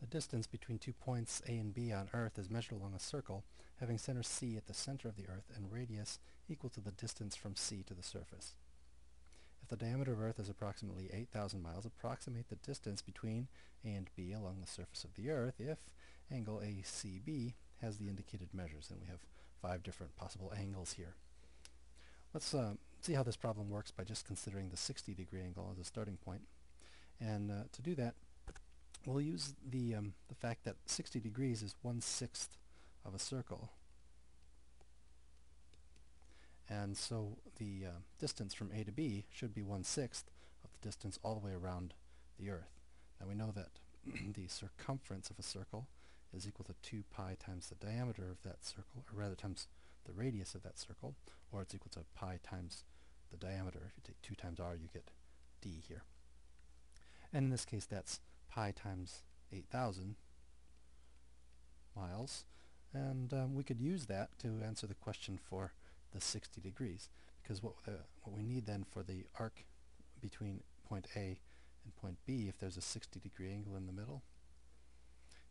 A distance between 2 points A and B on Earth is measured along a circle, having center C at the center of the Earth and radius equal to the distance from C to the surface. If the diameter of Earth is approximately 8,000 miles, approximate the distance between A and B along the surface of the Earth if angle ACB has the indicated measures. And we have 5 different possible angles here. Let's see how this problem works by just considering the 60-degree angle as a starting point. And to do that, we'll use the fact that 60 degrees is 1/6 of a circle. And so the distance from A to B should be 1/6 of the distance all the way around the Earth. Now we know that the circumference of a circle is equal to 2 pi times the diameter of that circle, or rather times the radius of that circle, or it's equal to pi times the diameter. If you take 2 times r, you get d here. And in this case, that's pi times 8,000 miles. And we could use that to answer the question for the 60 degrees, because what we need then for the arc between point A and point B, if there's a 60-degree angle in the middle,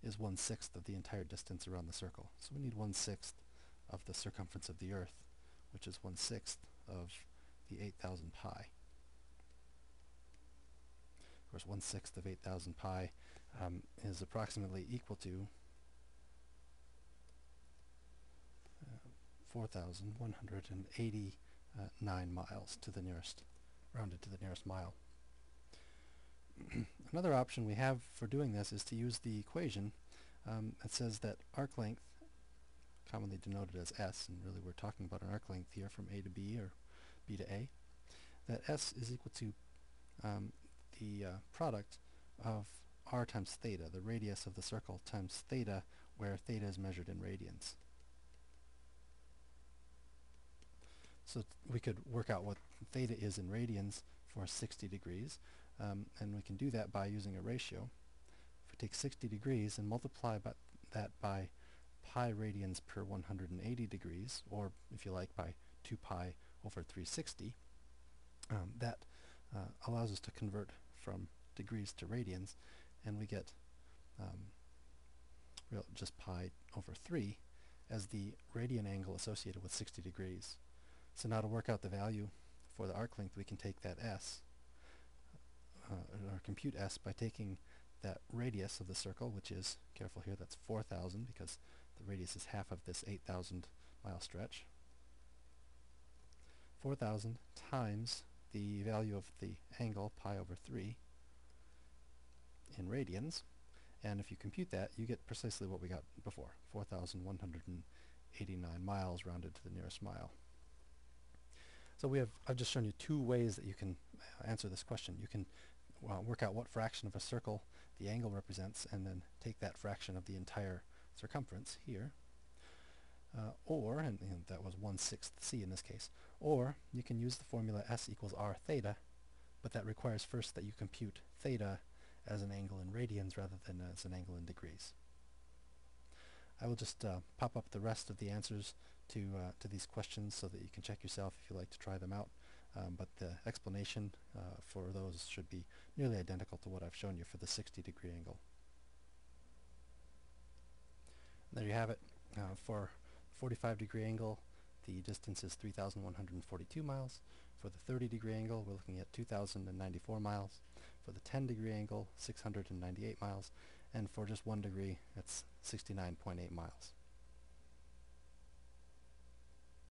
is 1/6 of the entire distance around the circle. So we need 1/6 of the circumference of the Earth, which is 1/6 of the 8,000 pi. Of course, 1/6 of 8,000 pi is approximately equal to 4,189 miles to the nearest, rounded to the nearest mile. Another option we have for doing this is to use the equation that says that arc length, commonly denoted as S, and really we're talking about an arc length here from A to B or B to A, that S is equal to the product of r times theta, the radius of the circle, times theta, where theta is measured in radians. So we could work out what theta is in radians for 60 degrees, and we can do that by using a ratio. If we take 60 degrees and multiply that by pi radians per 180 degrees, or if you like by 2 pi over 360, that allows us to convert from degrees to radians, and we get just pi over 3 as the radian angle associated with 60 degrees. So now to work out the value for the arc length, we can take that S, or compute S by taking that radius of the circle, which is, careful here, that's 4,000 because the radius is half of this 8,000 mile stretch. 4,000 times the value of the angle, pi over 3, in radians, and if you compute that, you get precisely what we got before, 4,189 miles rounded to the nearest mile. So I've just shown you 2 ways that you can answer this question. You can work out what fraction of a circle the angle represents, and then take that fraction of the entire circumference here, or, and that was 1/6 C in this case, or you can use the formula S equals r theta, but that requires first that you compute theta as an angle in radians rather than as an angle in degrees. I will just pop up the rest of the answers to these questions so that you can check yourself if you like to try them out, but the explanation for those should be nearly identical to what I've shown you for the 60-degree angle. And there you have it. For 45-degree angle, the distance is 3,142 miles. For the 30-degree angle, we're looking at 2,094 miles. For the 10-degree angle, 698 miles. And for just 1 degree, it's 69.8 miles.